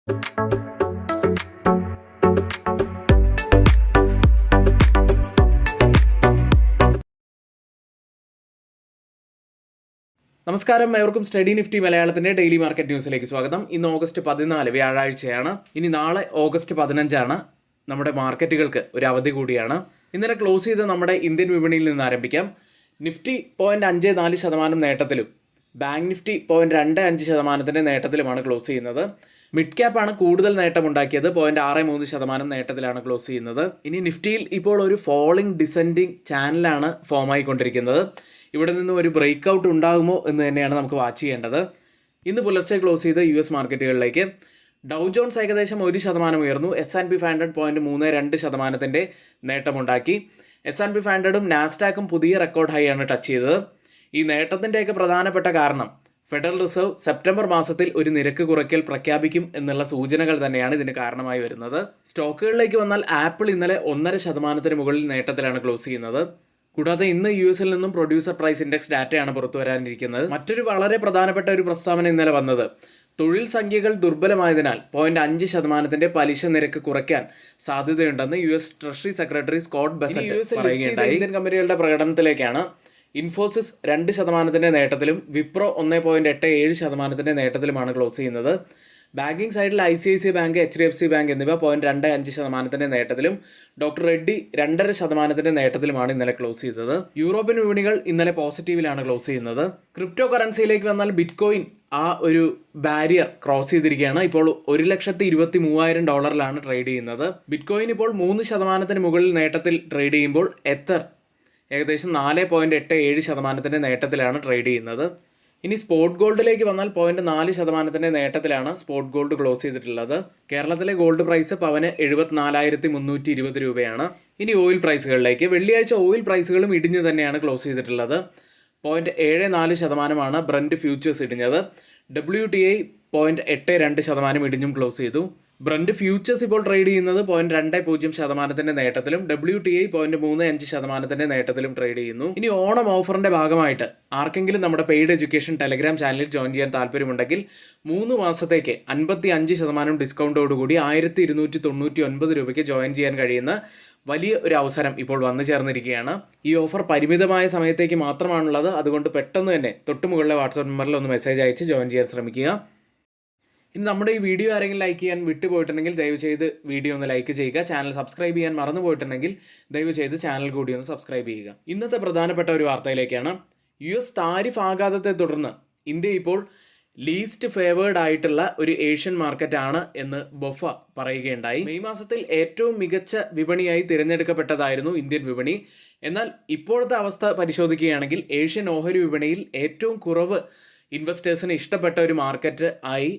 നമസ്കാരം, ഏവർക്കും study Nifty മലയാളത്തിന്റെ ഡെയിലി മാർക്കറ്റ് ന്യൂസിലേക്ക് സ്വാഗതം. ഇന്ന് ഓഗസ്റ്റ് 14 വ്യാഴാഴ്ചയാണ്. ഇനി നാളെ ഓഗസ്റ്റ് 15 നമ്മുടെ മാർക്കറ്റുകൾക്ക് ഒരു അവധി കൂടിയാണ്. ഇന്നലെ ക്ലോസ് ചെയ്ത് നമ്മുടെ ഇന്ത്യൻ വിപണിയിൽ നിന്ന് ആരംഭിക്കാം. നിഫ്റ്റി 0.54% നേട്ടത്തിലും ബാങ്ക് നിഫ്റ്റി 0.25% നേട്ടത്തിലുമാണ് ക്ലോസ് ചെയ്യുന്നത്. മിഡ് ക്യാപ്പ് ആണ് കൂടുതൽ നേട്ടമുണ്ടാക്കിയത്, 0.63% നേട്ടത്തിലാണ് ക്ലോസ് ചെയ്യുന്നത്. ഇനി നിഫ്റ്റിയിൽ ഇപ്പോൾ ഒരു ഫോളിംഗ് ഡിസെൻഡിങ് ചാനലാണ് ഫോം ആയിക്കൊണ്ടിരിക്കുന്നത്. ഇവിടെ നിന്ന് ഒരു ബ്രേക്ക് ഔട്ട് ഉണ്ടാകുമോ എന്ന് തന്നെയാണ് നമുക്ക് വാച്ച് ചെയ്യേണ്ടത്. ഇന്ന് പുലർച്ചെ ക്ലോസ് ചെയ്ത US മാർക്കറ്റുകളിലേക്ക് ഡൗ ജോൺസ് ഏകദേശം 1% ഉയർന്നു. S&P 500 0.32% നേട്ടമുണ്ടാക്കി. S&P 500ഉം നാസ്ഡാക്കും പുതിയ റെക്കോർഡ് ഹൈ ആണ് ടച്ച് ചെയ്തത്. ഈ നേട്ടത്തിൻ്റെയൊക്കെ പ്രധാനപ്പെട്ട കാരണം ഫെഡറൽ റിസർവ് സെപ്റ്റംബർ മാസത്തിൽ ഒരു നിരക്ക് കുറയ്ക്കൽ പ്രഖ്യാപിക്കും എന്നുള്ള സൂചനകൾ തന്നെയാണ് ഇതിന് കാരണമായി വരുന്നത്. സ്റ്റോക്കുകളിലേക്ക് വന്നാൽ ആപ്പിൾ ഇന്നലെ 1.5% മുകളിൽ നേട്ടത്തിലാണ് ക്ലോസ് ചെയ്യുന്നത്. കൂടാതെ ഇന്ന് US നിന്നും പ്രൊഡ്യൂസർ പ്രൈസ് ഇൻഡെക്സ് ഡാറ്റയാണ് പുറത്തു വരാനിരിക്കുന്നത്. മറ്റൊരു വളരെ പ്രധാനപ്പെട്ട ഒരു പ്രസ്താവന ഇന്നലെ വന്നത് തൊഴിൽ സംഖ്യകൾ ദുർബലമായതിനാൽ 0.5% പലിശ നിരക്ക് കുറയ്ക്കാൻ സാധ്യതയുണ്ടെന്ന് US treasury secretary Scott Bessent പറയുകയുണ്ടായി. ഇന്ത്യൻ കമ്പനികളുടെ പ്രകടനത്തിലേക്കാണ്. ഇൻഫോസിസ് 2% നേട്ടത്തിലും വിപ്രോ 1.87% നേട്ടത്തിലുമാണ് ക്ലോസ് ചെയ്യുന്നത്. ബാങ്കിങ് സൈഡിൽ ICICI ബാങ്ക്, HDFC ബാങ്ക് എന്നിവ 0.25% നേട്ടത്തിലും ഡോക്ടർ റെഡ്ഡി 2.5% നേട്ടത്തിലുമാണ് ഇന്നലെ ക്ലോസ് ചെയ്തത്. യൂറോപ്യൻ വിപണികൾ ഇന്നലെ പോസിറ്റീവിലാണ് ക്ലോസ് ചെയ്യുന്നത്. ക്രിപ്റ്റോ കറൻസിയിലേക്ക് വന്നാൽ ബിറ്റ്കോയിൻ ആ ഒരു ബാരിയർ ക്രോസ് ചെയ്തിരിക്കുകയാണ്. ഇപ്പോൾ $1,23,000 ട്രേഡ് ചെയ്യുന്നത്. ബിറ്റ്കോയിൻ ഇപ്പോൾ 3% മുകളിൽ നേട്ടത്തിൽ ട്രേഡ് ചെയ്യുമ്പോൾ എത്തർ ഏകദേശം 4.87% നേട്ടത്തിലാണ് ട്രേഡ് ചെയ്യുന്നത്. ഇനി സ്പോട്ട് ഗോൾഡിലേക്ക് വന്നാൽ 0.4% നേട്ടത്തിലാണ് സ്പോട്ട് ഗോൾഡ് ക്ലോസ് ചെയ്തിട്ടുള്ളത്. കേരളത്തിലെ ഗോൾഡ് പ്രൈസ് പവന് 74,320 രൂപയാണ്. ഇനി ഓയിൽ പ്രൈസുകളിലേക്ക്. വെള്ളിയാഴ്ച ഓയിൽ പ്രൈസുകളും ഇടിഞ്ഞ് തന്നെയാണ് ക്ലോസ് ചെയ്തിട്ടുള്ളത്. 0.74% ബ്രന്റ് ഫ്യൂച്ചേഴ്സ് ഇടിഞ്ഞത്. WTI 0.82% ഇടിഞ്ഞും ക്ലോസ് ചെയ്തു. ബ്രന്റ് ഫ്യൂച്ചേഴ്സ് ഇപ്പോൾ ട്രേഡ് ചെയ്യുന്നത് 0.20% നേട്ടത്തിലും WTI 0.35% നേട്ടത്തിലും ട്രേഡ് ചെയ്യുന്നു. ഇനി ഓണം ഓഫറിന്റെ ഭാഗമായിട്ട് ആർക്കെങ്കിലും നമ്മുടെ പെയ്ഡ് എഡ്യൂക്കേഷൻ ടെലഗ്രാം ചാനലിൽ ജോയിൻ ചെയ്യാൻ താല്പര്യമുണ്ടെങ്കിൽ 3 മാസത്തേക്ക് 55% ഡിസ്കൗണ്ടോടുകൂടി 1,299 രൂപയ്ക്ക് ജോയിൻ ചെയ്യാൻ കഴിയുന്ന വലിയ ഒരു അവസരം ഇപ്പോൾ വന്നു ചേർന്നിരിക്കുകയാണ്. ഈ ഓഫർ പരിമിതമായ സമയത്തേക്ക് മാത്രമാണുള്ളത്. അതുകൊണ്ട് പെട്ടെന്ന് തന്നെ തൊട്ടുമുകളിലെ വാട്സാപ്പ് നമ്പറിൽ ഒന്ന് മെസ്സേജ് അയച്ച് ജോയിൻ ചെയ്യാൻ ശ്രമിക്കുക. ഇനി നമ്മുടെ ഈ വീഡിയോ ആരെങ്കിലും ലൈക്ക് ചെയ്യാൻ വിട്ടുപോയിട്ടുണ്ടെങ്കിൽ ദയവ് ചെയ്ത് വീഡിയോ ഒന്ന് ലൈക്ക് ചെയ്യുക. ചാനൽ സബ്സ്ക്രൈബ് ചെയ്യാൻ മറന്നു പോയിട്ടുണ്ടെങ്കിൽ ദയവ് ചെയ്ത് ചാനൽ കൂടി ഒന്ന് സബ്സ്ക്രൈബ് ചെയ്യുക. ഇന്നത്തെ പ്രധാനപ്പെട്ട ഒരു വാർത്തയിലേക്കാണ്. US താരിഫ് ആഘാതത്തെ തുടർന്ന് ഇന്ത്യ ഇപ്പോൾ ലീസ്റ്റ് ഫേവേർഡ് ആയിട്ടുള്ള ഒരു ഏഷ്യൻ മാർക്കറ്റ് ആണ് എന്ന് ബൊഫ പറയുകയുണ്ടായി. മെയ് മാസത്തിൽ ഏറ്റവും മികച്ച വിപണിയായി തിരഞ്ഞെടുക്കപ്പെട്ടതായിരുന്നു ഇന്ത്യൻ വിപണി. എന്നാൽ ഇപ്പോഴത്തെ അവസ്ഥ പരിശോധിക്കുകയാണെങ്കിൽ ഏഷ്യൻ ഓഹരി വിപണിയിൽ ഏറ്റവും കുറവ് ഇൻവെസ്റ്റേഴ്സിന് ഇഷ്ടപ്പെട്ട ഒരു മാർക്കറ്റ് ആയി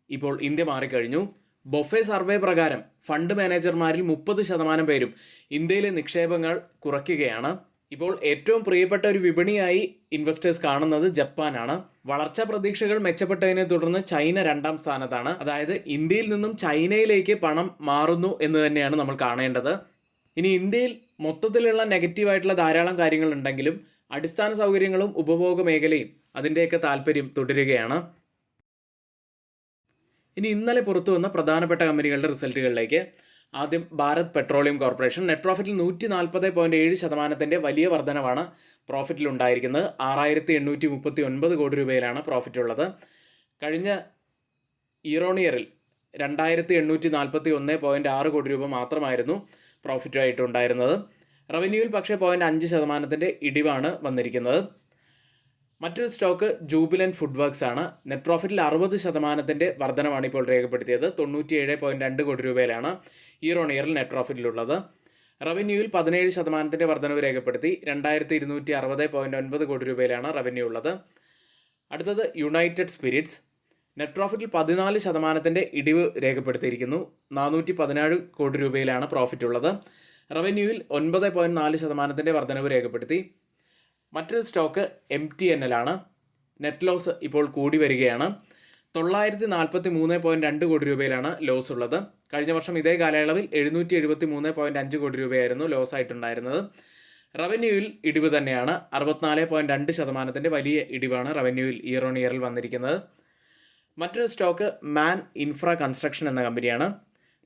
ഇപ്പോൾ ഇന്ത്യ മാറിക്കഴിഞ്ഞു. ബൊഫെ സർവേ പ്രകാരം ഫണ്ട് മാനേജർമാരിൽ 30% പേരും ഇന്ത്യയിലെ നിക്ഷേപങ്ങൾ കുറയ്ക്കുകയാണ്. ഇപ്പോൾ ഏറ്റവും പ്രിയപ്പെട്ട ഒരു വിപണിയായി ഇൻവെസ്റ്റേഴ്സ് കാണുന്നത് ജപ്പാനാണ്. വളർച്ചാ പ്രതീക്ഷകൾ മെച്ചപ്പെട്ടതിനെ തുടർന്ന് ചൈന 2ാം സ്ഥാനത്താണ്. അതായത് ഇന്ത്യയിൽ നിന്നും ചൈനയിലേക്ക് പണം മാറുന്നു എന്ന് തന്നെയാണ് നമ്മൾ കാണേണ്ടത്. ഇനി ഇന്ത്യയിൽ മൊത്തത്തിലുള്ള നെഗറ്റീവായിട്ടുള്ള ധാരാളം കാര്യങ്ങൾ ഉണ്ടെങ്കിലും അടിസ്ഥാന സൗകര്യങ്ങളും ഉപഭോഗ മേഖലയും അതിൻ്റെയൊക്കെ താല്പര്യം തുടരുകയാണ്. ഇനി ഇന്നലെ പുറത്തു വന്ന പ്രധാനപ്പെട്ട കമ്പനികളുടെ റിസൾട്ടുകളിലേക്ക്. ആദ്യം ഭാരത് പെട്രോളിയം കോർപ്പറേഷൻ നെറ്റ് പ്രോഫിറ്റിൽ 140.7% വലിയ വർധനവാണ് പ്രോഫിറ്റിൽ ഉണ്ടായിരിക്കുന്നത്. 6,839 കോടി രൂപയിലാണ് പ്രോഫിറ്റ് ഉള്ളത്. കഴിഞ്ഞ ഇയർ ഓൺ ഇയറിൽ 2,841.6 കോടി രൂപ മാത്രമായിരുന്നു പ്രോഫിറ്റായിട്ടുണ്ടായിരുന്നത്. റവന്യൂവിൽ പക്ഷേ 0.5% ഇടിവാണ് വന്നിരിക്കുന്നത്. മറ്റൊരു സ്റ്റോക്ക് ജൂബിലന്റ് ഫുഡ് വർക്ക്സ് ആണ്. നെറ്റ് പ്രോഫിറ്റിൽ 60% വർധനമാണ് ഇപ്പോൾ രേഖപ്പെടുത്തിയത്. 97.2 കോടി രൂപയിലാണ് ഇയർ ഓൺ ഇയറിൽ നെറ്റ് പ്രോഫിറ്റിലുള്ളത്. റവന്യൂവിൽ 17% വർധനവ് രേഖപ്പെടുത്തി. 2,260.9 കോടി രൂപയിലാണ് റവന്യൂ ഉള്ളത്. അടുത്തത് യുണൈറ്റഡ് സ്പിരിറ്റ്സ്. നെറ്റ് പ്രോഫിറ്റിൽ 14% ഇടിവ് രേഖപ്പെടുത്തിയിരിക്കുന്നു. 417 കോടി രൂപയിലാണ് പ്രോഫിറ്റ് ഉള്ളത്. റവന്യൂവിൽ 9.4% വർധനവ് രേഖപ്പെടുത്തി. മറ്റൊരു സ്റ്റോക്ക് MTNL ആണ്. നെറ്റ് ലോസ് ഇപ്പോൾ കൂടി വരികയാണ്. 943.2 കോടി രൂപയിലാണ് ലോസ് ഉള്ളത്. കഴിഞ്ഞ വർഷം ഇതേ കാലയളവിൽ 773.5 കോടി രൂപയായിരുന്നു ലോസ് ആയിട്ടുണ്ടായിരുന്നത്. റവന്യൂവിൽ ഇടിവ് തന്നെയാണ്. 64.2% വലിയ ഇടിവാണ് റവന്യൂവിൽ ഇയർ ഓൺ ഇയറിൽ വന്നിരിക്കുന്നത്. മറ്റൊരു സ്റ്റോക്ക് മാൻ ഇൻഫ്ര കൺസ്ട്രക്ഷൻ എന്ന കമ്പനിയാണ്.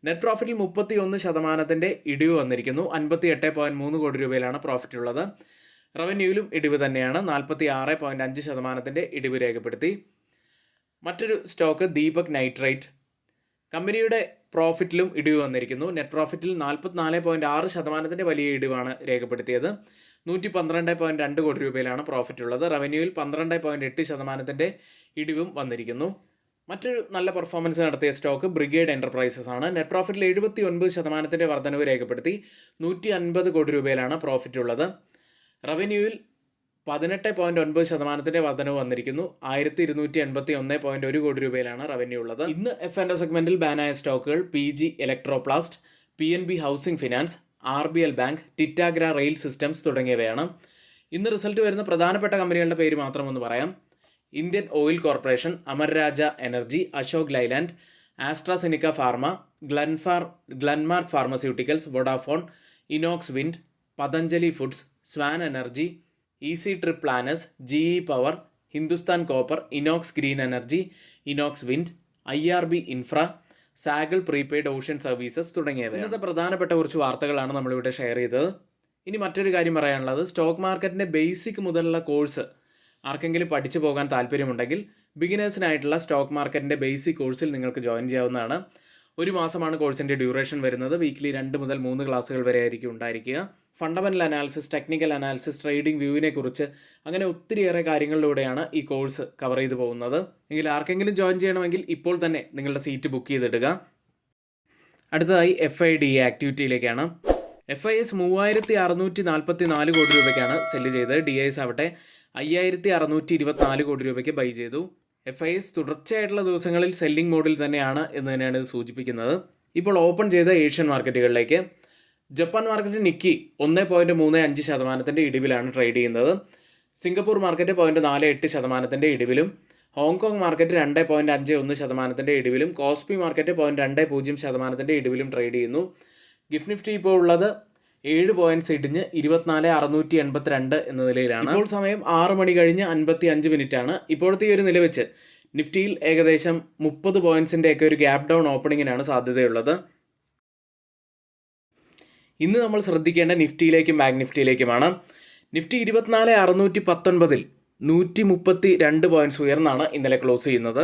നെറ്റ് പ്രോഫിറ്റിൽ 31% ഇടിവ് വന്നിരിക്കുന്നു. 58.3 കോടി രൂപയിലാണ് പ്രോഫിറ്റ് ഉള്ളത്. റവന്യൂവിലും ഇടിവ് തന്നെയാണ്. 46.5% ഇടിവ് രേഖപ്പെടുത്തി. മറ്റൊരു സ്റ്റോക്ക് ദീപക് നൈട്രൈറ്റ്. കമ്പനിയുടെ പ്രോഫിറ്റിലും ഇടിവ് വന്നിരിക്കുന്നു. നെറ്റ് പ്രോഫിറ്റിൽ 44.6% വലിയ ഇടിവാണ് രേഖപ്പെടുത്തിയത്. 112.2 കോടി രൂപയിലാണ് പ്രോഫിറ്റ് ഉള്ളത്. റവന്യൂവിൽ 12.8% ഇടിവും വന്നിരിക്കുന്നു. മറ്റൊരു നല്ല പെർഫോമൻസ് നടത്തിയ സ്റ്റോക്ക് ബ്രിഗേഡ് എൻ്റർപ്രൈസസ് ആണ്. നെറ്റ് പ്രോഫിറ്റിൽ 79% വർധനവ് രേഖപ്പെടുത്തി. 150 കോടി രൂപയിലാണ് പ്രോഫിറ്റ് ഉള്ളത്. റവന്യൂവിൽ 18.9% വർധനവ് വന്നിരിക്കുന്നു. 1281.1 കോടി രൂപയിലാണ് റവന്യൂ ഉള്ളത്. ഇന്ന് F&O സെഗ്മെന്റിൽ ബാനായ സ്റ്റോക്കുകൾ PG electroplast, PNB housing finance, RBL bank, Titagarh rail systems തുടങ്ങിയവയാണ്. ഇന്ന് റിസൾട്ട് വരുന്ന പ്രധാനപ്പെട്ട കമ്പനികളുടെ പേര് മാത്രം ഒന്ന് പറയാം. Indian oil corporation, Amara Raja energy, Ashok Leyland, AstraZeneca pharma, Glenmark pharmaceuticals, Vodafone, Inox wind, Patanjali foods, Swan energy, easy trip planners, GE പവർ, Hindustan copper, Inox green energy, Inox wind, IRB infra, Zaggle prepaid ocean services തുടങ്ങിയവ. ഇന്നത്തെ പ്രധാനപ്പെട്ട കുറച്ച് വാർത്തകളാണ് നമ്മളിവിടെ ഷെയർ ചെയ്തത്. ഇനി മറ്റൊരു കാര്യം പറയാനുള്ളത്, സ്റ്റോക്ക് മാർക്കറ്റിൻ്റെ ബേസിക് മുതലുള്ള കോഴ്സ് ആർക്കെങ്കിലും പഠിച്ചു പോകാൻ താല്പര്യമുണ്ടെങ്കിൽ ബിഗിനേഴ്സിനായിട്ടുള്ള സ്റ്റോക്ക് മാർക്കറ്റിൻ്റെ ബേസിക് കോഴ്സിൽ നിങ്ങൾക്ക് ജോയിൻ ചെയ്യാവുന്നതാണ്. 1 മാസമാണ് കോഴ്സിൻ്റെ ഡ്യൂറേഷൻ വരുന്നത്. വീക്ക്ലി 2 മുതൽ 3 ക്ലാസ്സുകൾ വരെ ആയിരിക്കും ഉണ്ടായിരിക്കുക. Fundamental analysis, technical analysis, trading വ്യൂവിനെ കുറിച്ച് അങ്ങനെ ഒത്തിരിയേറെ കാര്യങ്ങളിലൂടെയാണ് ഈ കോഴ്സ് കവർ ചെയ്തു പോകുന്നത്. എങ്കിൽ ആർക്കെങ്കിലും ജോയിൻ ചെയ്യണമെങ്കിൽ ഇപ്പോൾ തന്നെ നിങ്ങളുടെ സീറ്റ് ബുക്ക് ചെയ്തിടുക. അടുത്തതായി FIDA ആക്ടിവിറ്റിയിലേക്കാണ്. FIS 3644 കോടി രൂപയ്ക്കാണ് സെല്ല് ചെയ്തത്. DIS ആവട്ടെ 5624 കോടി രൂപയ്ക്ക് ബൈ ചെയ്തു. FIS തുടർച്ചയായിട്ടുള്ള ദിവസങ്ങളിൽ സെല്ലിംഗ് മോഡിൽ തന്നെയാണ് എന്ന് തന്നെയാണ് ഇത് സൂചിപ്പിക്കുന്നത്. ഇപ്പോൾ ഓപ്പൺ ചെയ്ത ഏഷ്യൻ മാർക്കറ്റുകളിലേക്ക്. ജപ്പാൻ മാർക്കറ്റ് നിക്കി 1.35% ഇടിവിലാണ് ട്രേഡ് ചെയ്യുന്നത്. സിംഗപ്പൂർ മാർക്കറ്റ് 0.48% ഇടിവിലും, ഹോങ്കോങ് മാർക്കറ്റ് 2.51% ഇടിവിലും, കോസ്പി മാർക്കറ്റ് 0.20% ഇടിവിലും ട്രേഡ് ചെയ്യുന്നു. ഗിഫ്റ്റ് നിഫ്റ്റി ഇപ്പോൾ ഉള്ളത് 7 പോയിന്റ്സ് ഇടിഞ്ഞ് 24,682 എന്ന നിലയിലാണ്. ഇപ്പോൾ സമയം 6 മണി കഴിഞ്ഞ് 55 മിനിറ്റാണ്. ഇപ്പോഴത്തെ ഈ ഒരു നില വെച്ച് നിഫ്റ്റിയിൽ ഏകദേശം 30 പോയിന്റ്സിൻ്റെ ഒക്കെ ഒരു ഗ്യാപ് ഡൗൺ ഓപ്പണിങ്ങിനാണ് സാധ്യതയുള്ളത്. ഇന്ന് നമ്മൾ ശ്രദ്ധിക്കേണ്ട നിഫ്റ്റിയിലേക്കും ബാങ്ക് നിഫ്റ്റിയിലേക്കുമാണ്. നിഫ്റ്റി 24,619 132 പോയിന്റ്സ് ഉയർന്നാണ് ഇന്നലെ ക്ലോസ് ചെയ്യുന്നത്.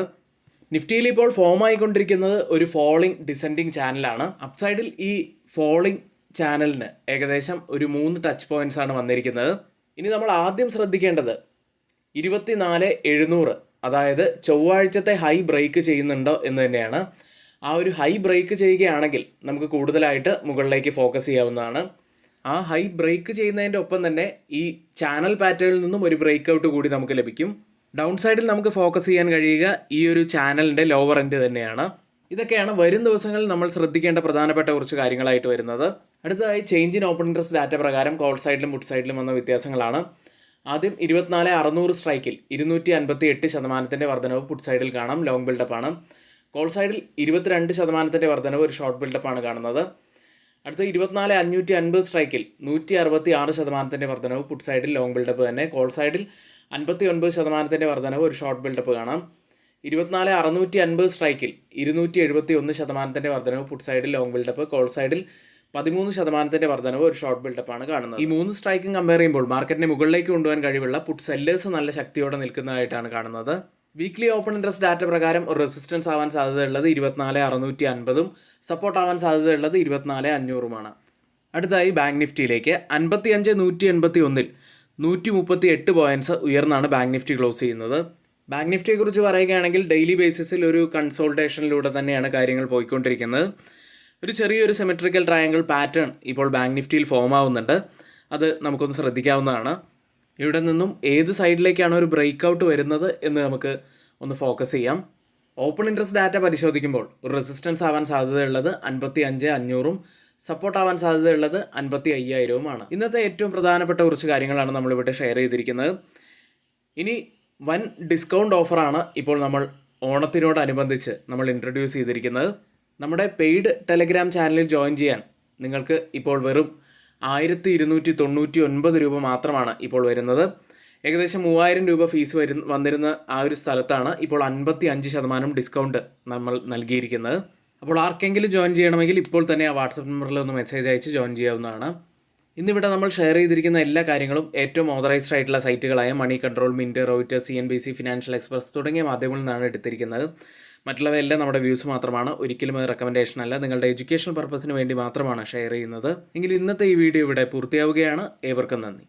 നിഫ്റ്റിയിൽ ഇപ്പോൾ ഫോം ആയിക്കൊണ്ടിരിക്കുന്നത് ഒരു ഫോളിംഗ് ഡിസെൻഡിങ് ചാനലാണ്. അപ്സൈഡിൽ ഈ ഫോളിംഗ് ചാനലിന് ഏകദേശം ഒരു 3 ടച്ച് പോയിന്റ്സ് ആണ് വന്നിരിക്കുന്നത്. ഇനി നമ്മൾ ആദ്യം ശ്രദ്ധിക്കേണ്ടത് 24,700, അതായത് ചൊവ്വാഴ്ചത്തെ ഹൈ ബ്രേക്ക് ചെയ്യുന്നുണ്ടോ എന്ന് തന്നെയാണ്. ആ ഒരു ഹൈ ബ്രേക്ക് ചെയ്യുകയാണെങ്കിൽ നമുക്ക് കൂടുതലായിട്ട് മുകളിലേക്ക് ഫോക്കസ് ചെയ്യാവുന്നതാണ്. ആ ഹൈ ബ്രേക്ക് ചെയ്യുന്നതിൻ്റെ ഒപ്പം തന്നെ ഈ ചാനൽ പാറ്റേണിൽ നിന്നും ഒരു ബ്രേക്ക് ഔട്ട് കൂടി നമുക്ക് ലഭിക്കും. ഡൗൺ സൈഡിൽ നമുക്ക് ഫോക്കസ് ചെയ്യാൻ കഴിയുക ഈ ഒരു ചാനലിൻ്റെ ലോവർ എൻഡ് തന്നെയാണ്. ഇതൊക്കെയാണ് വരും ദിവസങ്ങളിൽ നമ്മൾ ശ്രദ്ധിക്കേണ്ട പ്രധാനപ്പെട്ട കുറച്ച് കാര്യങ്ങളായിട്ട് വരുന്നത്. അടുത്തതായി change in open interest data പ്രകാരം കോൾ സൈഡിലും പുട്ട് സൈഡിലും വന്ന വ്യത്യാസങ്ങളാണ്. ആദ്യം 24,600 സ്ട്രൈക്കിൽ 258% വർധനവ് പുട്ട് സൈഡിൽ കാണാം, ലോങ് ബിൽഡപ്പാണ്. കോൾ സൈഡിൽ 22% വർധനവ്, ഒരു ഷോർട്ട് ബിൽഡപ്പാണ് കാണുന്നത്. അടുത്ത 24,550 സ്ട്രൈക്കിൽ 166% വർധനവ്, പുട്ട് സൈഡിൽ ലോങ് ബിൽഡപ്പ് തന്നെ. കോൾ സൈഡിൽ 59% വർധനവ്, ഒരു ഷോർട്ട് ബിൽഡപ്പ് കാണാം. 24,650 സ്ട്രൈക്കിൽ 271% വർധനവ്, പുട്ട് സൈഡിൽ ലോങ് ബിൽഡപ്പ്. കോൾ സൈഡിൽ 13% വർധനവ്, ഒരു ഷോർട്ട് ബിൽഡപ്പാണ് കാണുന്നത്. ഈ 3 സ്ട്രൈക്കും കമ്പയർ ചെയ്യുമ്പോൾ മാർക്കറ്റിനെ മുകളിലേക്ക് കൊണ്ടുപോകാൻ കഴിവുള്ള പുട്ട് സെല്ലേഴ്സ് നല്ല ശക്തിയോടെ നിൽക്കുന്നതായിട്ടാണ് കാണുന്നത്. വീക്ക്ലി ഓപ്പൺ ഇൻട്രസ്റ്റ് ഡാറ്റ പ്രകാരം ഒരു റെസിസ്റ്റൻസ് ആവാൻ സാധ്യതയുള്ളത് 24,650, സപ്പോർട്ട് ആവാൻ സാധ്യതയുള്ളത് 24,500. അടുത്തായി ബാങ്ക് നിഫ്റ്റിയിലേക്ക്. 55,181 138 പോയിന്റ്സ് ഉയർന്നാണ് ബാങ്ക് നിഫ്റ്റി ക്ലോസ് ചെയ്യുന്നത്. ബാങ്ക് നിഫ്റ്റിയെക്കുറിച്ച് പറയുകയാണെങ്കിൽ ഡെയിലി ബേസിസിൽ ഒരു കൺസോൾട്ടേഷനിലൂടെ തന്നെയാണ് കാര്യങ്ങൾ പോയിക്കൊണ്ടിരിക്കുന്നത്. ഒരു ചെറിയൊരു സിമെട്രിക്കൽ ട്രയാങ്കിൾ പാറ്റേൺ ഇപ്പോൾ ബാങ്ക് നിഫ്റ്റിയിൽ ഫോം ആവുന്നുണ്ട്. അത് നമുക്കൊന്ന് ശ്രദ്ധിക്കാവുന്നതാണ്. ഇവിടെ നിന്നും ഏത് സൈഡിലേക്കാണ് ഒരു ബ്രേക്ക് ഔട്ട് വരുന്നത് എന്ന് നമുക്ക് ഒന്ന് ഫോക്കസ് ചെയ്യാം. ഓപ്പൺ ഇൻട്രസ്റ്റ് ഡാറ്റ പരിശോധിക്കുമ്പോൾ ഒരു റെസിസ്റ്റൻസ് ആവാൻ സാധ്യതയുള്ളത് 55,500, സപ്പോർട്ട് ആവാൻ സാധ്യതയുള്ളത് 55,000. ഇന്നത്തെ ഏറ്റവും പ്രധാനപ്പെട്ട കുറച്ച് കാര്യങ്ങളാണ് നമ്മളിവിടെ ഷെയർ ചെയ്തിരിക്കുന്നത്. ഇനി വൻ ഡിസ്കൗണ്ട് ഓഫറാണ് ഇപ്പോൾ നമ്മൾ ഓണത്തിനോടനുബന്ധിച്ച് നമ്മൾ ഇൻട്രൊഡ്യൂസ് ചെയ്തിരിക്കുന്നത്. നമ്മുടെ പെയ്ഡ് ടെലഗ്രാം ചാനലിൽ ജോയിൻ ചെയ്യാൻ നിങ്ങൾക്ക് ഇപ്പോൾ വെറും 1,299 രൂപ മാത്രമാണ് ഇപ്പോൾ വരുന്നത്. ഏകദേശം 3000 രൂപ ഫീസ് വന്നിരുന്ന ആ ഒരു സ്ഥലത്താണ് ഇപ്പോൾ 55% ഡിസ്കൗണ്ട് നമ്മൾ നൽകിയിരിക്കുന്നത്. അപ്പോൾ ആർക്കെങ്കിലും ജോയിൻ ചെയ്യണമെങ്കിൽ ഇപ്പോൾ തന്നെ ആ വാട്സപ്പ് നമ്പറിൽ ഒന്ന് മെസ്സേജ് അയച്ച് ജോയിൻ ചെയ്യാവുന്നതാണ്. ഇന്നിവിടെ നമ്മൾ ഷെയർ ചെയ്തിരിക്കുന്ന എല്ലാ കാര്യങ്ങളും ഏറ്റവും ഓതറൈസ്ഡ് ആയിട്ടുള്ള സൈറ്റുകളായ Moneycontrol, Mint, Reuters, CNBC, Financial Express തുടങ്ങിയ മാധ്യമങ്ങളിൽ നിന്നാണ് എടുത്തിരിക്കുന്നത്. മറ്റുള്ളവയെല്ലാം നമ്മുടെ വ്യൂസ് മാത്രമാണ്, ഒരിക്കലും അത് റെക്കമെൻഡേഷൻ അല്ല. നിങ്ങളുടെ എഡ്യൂക്കേഷണൽ പർപ്പസിന് വേണ്ടി മാത്രമാണ് ഷെയർ ചെയ്യുന്നത്. എങ്കിൽ ഇന്നത്തെ ഈ വീഡിയോ ഇവിടെ പൂർത്തിയാവുകയാണ്. ഏവർക്കും നന്ദി.